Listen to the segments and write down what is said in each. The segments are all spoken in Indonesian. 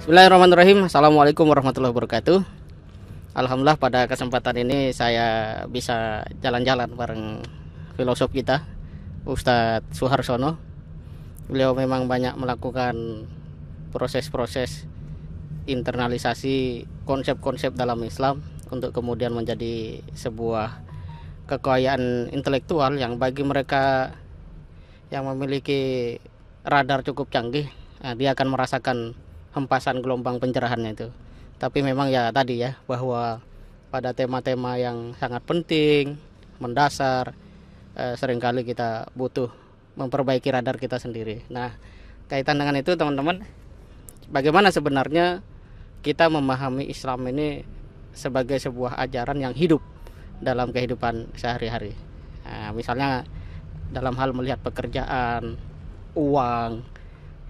Bismillahirrahmanirrahim. Assalamualaikum warahmatullahi wabarakatuh. Alhamdulillah pada kesempatan ini saya bisa jalan-jalan bareng filosof kita, Ustadz Suharsono. Beliau memang banyak melakukan proses-proses internalisasi konsep-konsep dalam Islam untuk kemudian menjadi sebuah kekayaan intelektual yang bagi mereka yang memiliki radar cukup canggih, dia akan merasakan hempasan gelombang pencerahannya itu. Tapi memang ya tadi ya, bahwa pada tema-tema yang sangat penting, mendasar, seringkali kita butuh memperbaiki radar kita sendiri. Nah, kaitan dengan itu teman-teman, bagaimana sebenarnya kita memahami Islam ini sebagai sebuah ajaran yang hidup dalam kehidupan sehari-hari. Nah, misalnya dalam hal melihat pekerjaan, uang,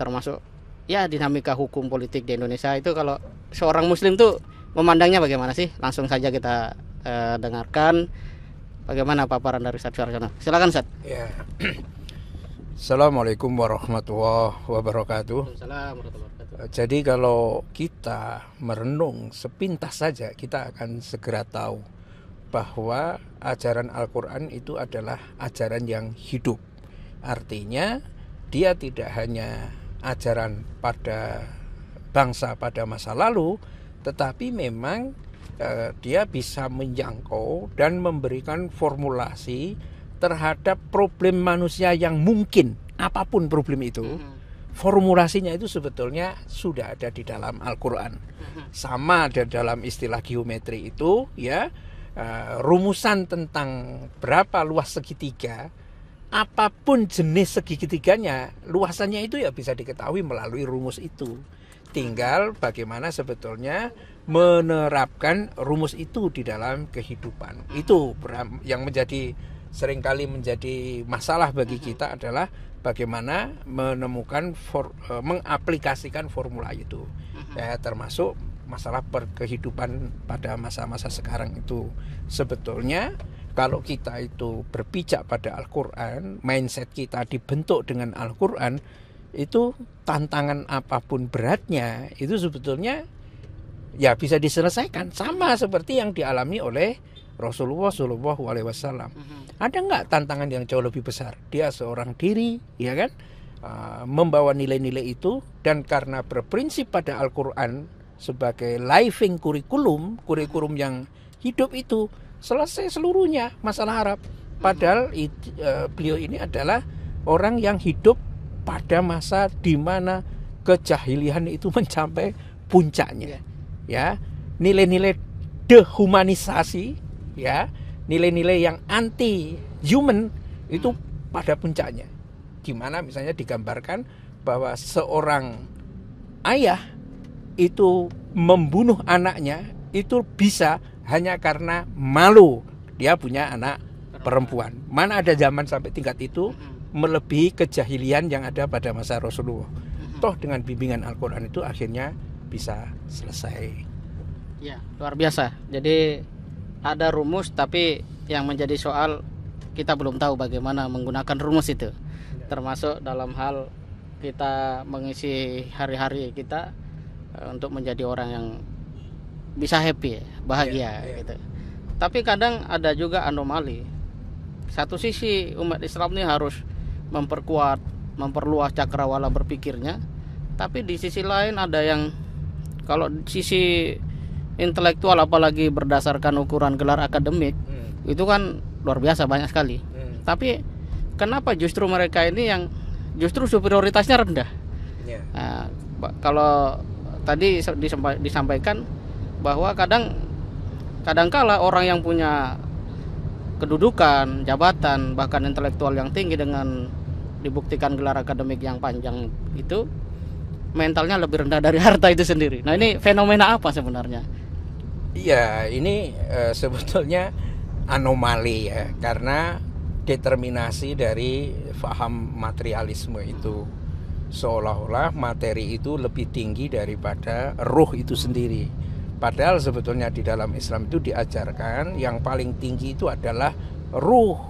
termasuk ya dinamika hukum politik di Indonesia itu, kalau seorang muslim tuh memandangnya bagaimana sih? Langsung saja kita dengarkan bagaimana paparan dari Ustadz Suharsono. Silakan Ustadz. Ya. Assalamualaikum warahmatullahi wabarakatuh. Jadi kalau kita merenung sepintas saja, kita akan segera tahu bahwa ajaran Al-Quran itu adalah ajaran yang hidup. Artinya dia tidak hanya ajaran pada bangsa pada masa lalu, tetapi memang dia bisa menjangkau dan memberikan formulasi terhadap problem manusia yang mungkin, apapun problem itu. Formulasinya itu sebetulnya sudah ada di dalam Al-Quran. Sama ada dalam istilah geometri itu, ya, rumusan tentang berapa luas segitiga. Apapun jenis segitiganya, luasannya itu ya bisa diketahui melalui rumus itu. Tinggal bagaimana sebetulnya menerapkan rumus itu di dalam kehidupan. Itu yang seringkali menjadi masalah bagi kita adalah bagaimana menemukan mengaplikasikan formula itu. Ya, termasuk masalah kehidupan pada masa-masa sekarang itu. Sebetulnya kalau kita itu berpijak pada Al-Quran, mindset kita dibentuk dengan Al-Quran, itu tantangan apapun beratnya, itu sebetulnya ya bisa diselesaikan. Sama seperti yang dialami oleh Rasulullah SAW. Ada nggak tantangan yang jauh lebih besar? Dia seorang diri, ya kan, membawa nilai-nilai itu, dan karena berprinsip pada Al-Quran sebagai living kurikulum yang hidup itu, selesai seluruhnya masalah Arab. Padahal beliau ini adalah orang yang hidup pada masa di mana kejahilian itu mencapai puncaknya. Ya, nilai-nilai dehumanisasi, ya, nilai-nilai yang anti human itu pada puncaknya. Di mana misalnya digambarkan bahwa seorang ayah itu membunuh anaknya itu bisa hanya karena malu dia punya anak perempuan. Mana ada zaman sampai tingkat itu, melebihi kejahilian yang ada pada masa Rasulullah. Toh dengan bimbingan Al-Quran itu akhirnya bisa selesai. Ya, luar biasa. Jadi ada rumus, tapi yang menjadi soal kita belum tahu bagaimana menggunakan rumus itu. Termasuk dalam hal kita mengisi hari-hari kita untuk menjadi orang yang bisa happy, bahagia, gitu. Tapi kadang ada juga anomali. Satu sisi umat Islam ini harus memperluas cakrawala berpikirnya, tapi di sisi lain ada yang kalau sisi intelektual, apalagi berdasarkan ukuran gelar akademik, itu kan luar biasa banyak sekali. Tapi kenapa justru mereka ini yang justru superioritasnya rendah? Nah, kalau tadi disampaikan bahwa kadangkala orang yang punya kedudukan, jabatan, bahkan intelektual yang tinggi dengan dibuktikan gelar akademik yang panjang itu, mentalnya lebih rendah dari harta itu sendiri. Nah, ini fenomena apa sebenarnya? Iya, ini sebetulnya anomali ya, karena determinasi dari faham materialisme itu, seolah-olah materi itu lebih tinggi daripada ruh itu sendiri. Padahal sebetulnya di dalam Islam itu diajarkan yang paling tinggi itu adalah ruh,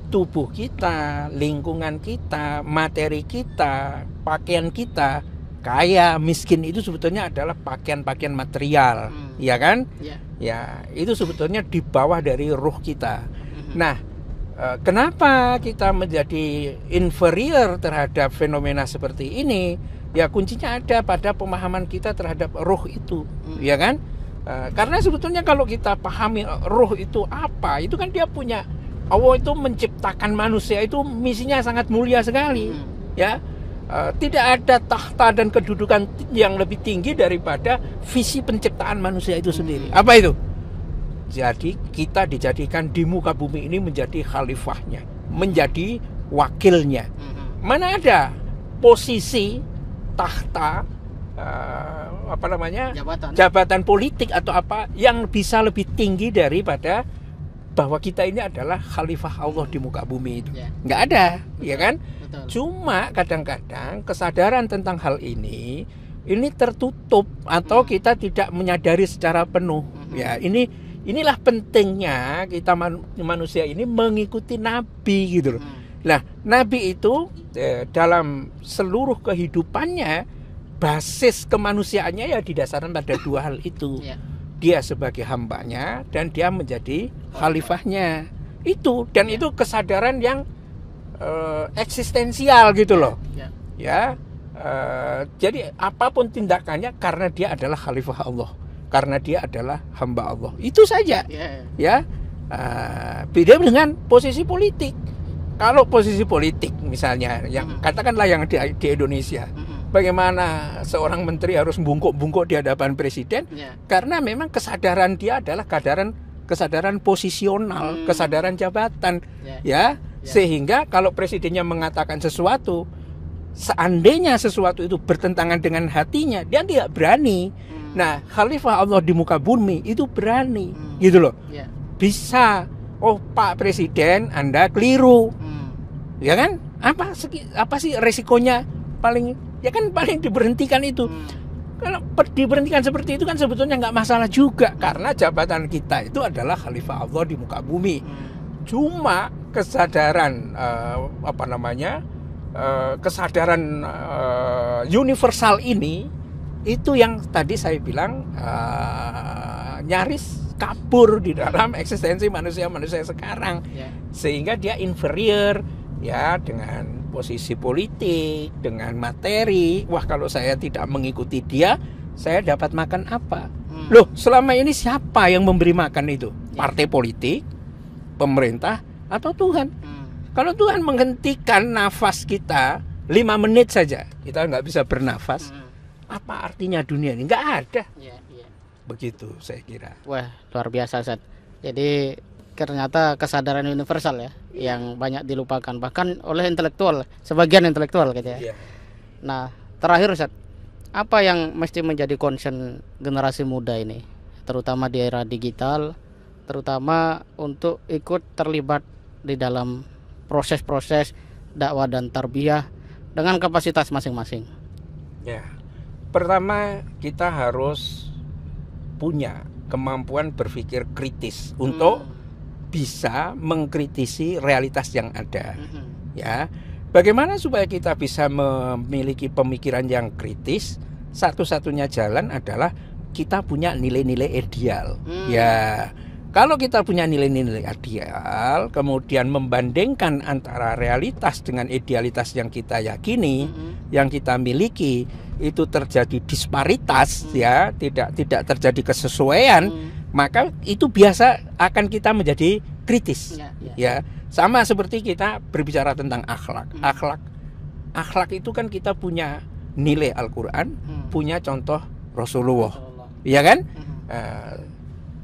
tubuh kita, lingkungan kita, materi kita, pakaian kita, kaya, miskin itu sebetulnya adalah pakaian-pakaian material, ya kan? Ya, itu sebetulnya di bawah dari ruh kita. Nah, kenapa kita menjadi inferior terhadap fenomena seperti ini? Ya, kuncinya ada pada pemahaman kita terhadap ruh itu, ya kan? Karena sebetulnya kalau kita pahami ruh itu apa, itu kan dia punya, Allah itu menciptakan manusia itu misinya sangat mulia sekali, ya. Tidak ada tahta dan kedudukan yang lebih tinggi daripada visi penciptaan manusia itu sendiri. Apa itu? Jadi kita dijadikan di muka bumi ini menjadi khalifahnya, menjadi wakilnya. Mana ada posisi tahta jabatan politik atau apa yang bisa lebih tinggi daripada bahwa kita ini adalah khalifah Allah di muka bumi itu. Nggak ada, ya kan? Betul. Cuma kadang-kadang kesadaran tentang hal ini tertutup atau kita tidak menyadari secara penuh. Ya, inilah pentingnya kita manusia ini mengikuti Nabi gitu loh. Nah, Nabi itu dalam seluruh kehidupannya basis kemanusiaannya ya didasarkan pada dua hal itu. Dia sebagai hambanya dan dia menjadi khalifahnya. Itu kesadaran yang eksistensial gitu loh. Ya. Jadi apapun tindakannya karena dia adalah khalifah Allah, karena dia adalah hamba Allah. Itu saja. Ya. Beda dengan posisi politik. Kalau posisi politik misalnya yang katakanlah yang di Indonesia, bagaimana seorang menteri harus bungkuk-bungkuk di hadapan presiden? Karena memang kesadaran dia adalah kesadaran posisional, kesadaran jabatan, ya. Sehingga kalau presidennya mengatakan sesuatu, seandainya sesuatu itu bertentangan dengan hatinya, dia tidak berani. Nah, khalifah Allah di muka bumi itu berani, gitu loh. Bisa, oh Pak Presiden, Anda keliru, ya kan? Apa sih resikonya? Paling diberhentikan itu. Kalau diberhentikan seperti itu kan sebetulnya nggak masalah juga, karena jabatan kita itu adalah khalifah Allah di muka bumi. Cuma kesadaran kesadaran universal ini itu yang tadi saya bilang nyaris kabur di dalam eksistensi manusia sekarang, sehingga dia inferior ya dengan posisi politik, dengan materi. Wah, kalau saya tidak mengikuti dia, saya dapat makan apa? Loh, selama ini siapa yang memberi makan itu? Partai politik, pemerintah, atau Tuhan? Kalau Tuhan menghentikan nafas kita 5 menit saja, kita nggak bisa bernafas, apa artinya dunia ini? Nggak ada. Begitu saya kira. Wah, luar biasa, Ustaz. Jadi ternyata kesadaran universal ya, yang banyak dilupakan bahkan oleh intelektual, sebagian intelektual gitu ya. Nah, terakhir Ustaz, apa yang mesti menjadi concern generasi muda ini, terutama di era digital, terutama untuk ikut terlibat di dalam proses-proses dakwah dan tarbiyah dengan kapasitas masing-masing? Ya, pertama kita harus punya kemampuan berpikir kritis untuk bisa mengkritisi realitas yang ada. Ya, bagaimana supaya kita bisa memiliki pemikiran yang kritis? Satu-satunya jalan adalah kita punya nilai-nilai ideal. Ya, kalau kita punya nilai-nilai ideal, kemudian membandingkan antara realitas dengan idealitas yang kita yakini, yang kita miliki, itu terjadi disparitas, ya, tidak terjadi kesesuaian, maka itu biasa akan kita menjadi kritis. Ya, sama seperti kita berbicara tentang akhlak. Akhlak itu kan kita punya nilai Al-Quran, punya contoh Rasulullah, ya kan?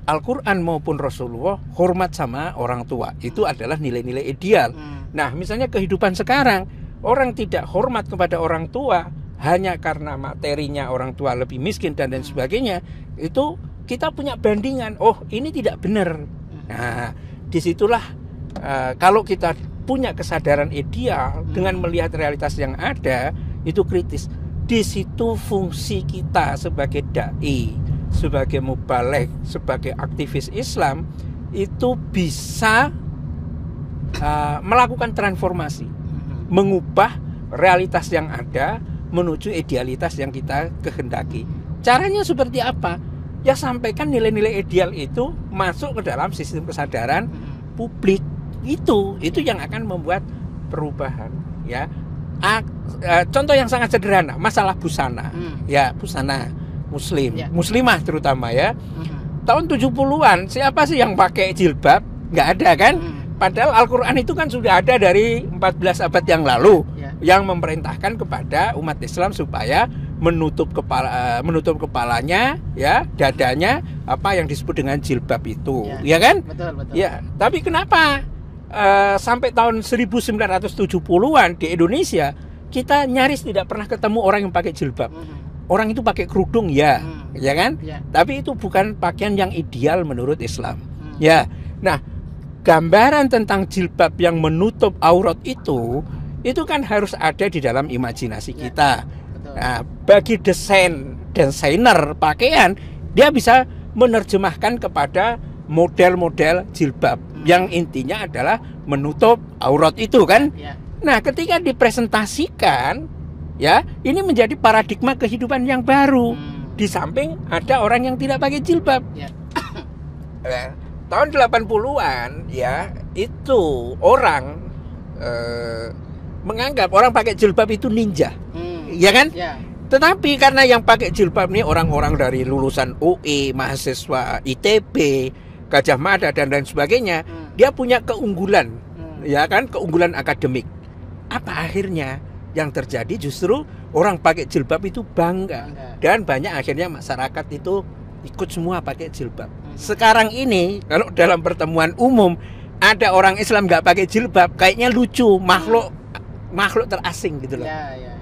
Al-Quran maupun Rasulullah hormat sama orang tua, itu adalah nilai-nilai ideal. Nah, misalnya kehidupan sekarang, orang tidak hormat kepada orang tua hanya karena materinya orang tua lebih miskin dan sebagainya, itu kita punya bandingan, oh ini tidak benar. Nah, disitulah kalau kita punya kesadaran ideal dengan melihat realitas yang ada, itu kritis. Di situ fungsi kita sebagai dai, sebagai mubaligh, sebagai aktivis Islam itu bisa melakukan transformasi, mengubah realitas yang ada, menuju idealitas yang kita kehendaki. Caranya seperti apa? Ya sampaikan nilai-nilai ideal itu masuk ke dalam sistem kesadaran publik. Itu yang akan membuat perubahan, ya. Contoh yang sangat sederhana, masalah busana. Ya, busana muslim, muslimah terutama ya. Tahun 70-an siapa sih yang pakai jilbab? Nggak ada kan? Padahal Al-Quran itu kan sudah ada dari 14 abad yang lalu, yang memerintahkan kepada umat Islam supaya menutup kepalanya, ya, dadanya, apa yang disebut dengan jilbab itu, ya kan? Betul. Ya, tapi kenapa sampai tahun 1970-an di Indonesia kita nyaris tidak pernah ketemu orang yang pakai jilbab? Orang itu pakai kerudung, ya kan? Tapi itu bukan pakaian yang ideal menurut Islam. Ya, nah, gambaran tentang jilbab yang menutup aurat itu kan harus ada di dalam imajinasi kita. Nah, bagi desainer pakaian, dia bisa menerjemahkan kepada model-model jilbab yang intinya adalah menutup aurat itu kan. Nah, ketika dipresentasikan, ya, ini menjadi paradigma kehidupan yang baru. Di samping ada orang yang tidak pakai jilbab. Tahun 80-an, ya, itu orang menganggap orang pakai jilbab itu ninja. Ya kan? Tetapi karena yang pakai jilbab ini orang-orang dari lulusan UI, mahasiswa ITB, Gajah Mada dan lain sebagainya, dia punya keunggulan, ya kan? Keunggulan akademik. Apa akhirnya yang terjadi? Justru orang pakai jilbab itu bangga. Dan banyak akhirnya masyarakat itu ikut semua pakai jilbab. Sekarang ini kalau dalam pertemuan umum ada orang Islam nggak pakai jilbab, kayaknya lucu, makhluk terasing gitu loh.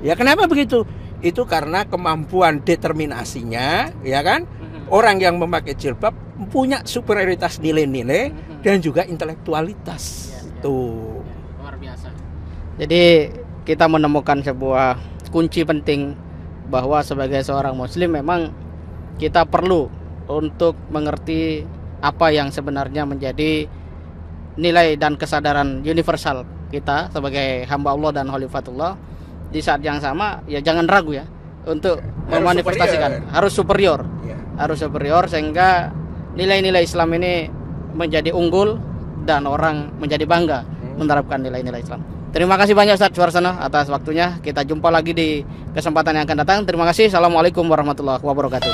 Ya kenapa begitu? Itu karena kemampuan determinasinya, ya kan? Orang yang memakai jilbab punya superioritas nilai-nilai dan juga intelektualitas. Tuh. Luar biasa. Jadi kita menemukan sebuah kunci penting bahwa sebagai seorang muslim memang kita perlu untuk mengerti apa yang sebenarnya menjadi nilai dan kesadaran universal kita sebagai hamba Allah dan khalifatullah. Di saat yang sama, ya jangan ragu ya untuk memanifestasikan, harus superior. Harus superior sehingga nilai-nilai Islam ini menjadi unggul dan orang menjadi bangga menerapkan nilai-nilai Islam. Terima kasih banyak Ustaz Suharsono atas waktunya. Kita jumpa lagi di kesempatan yang akan datang. Terima kasih. Assalamualaikum warahmatullahi wabarakatuh.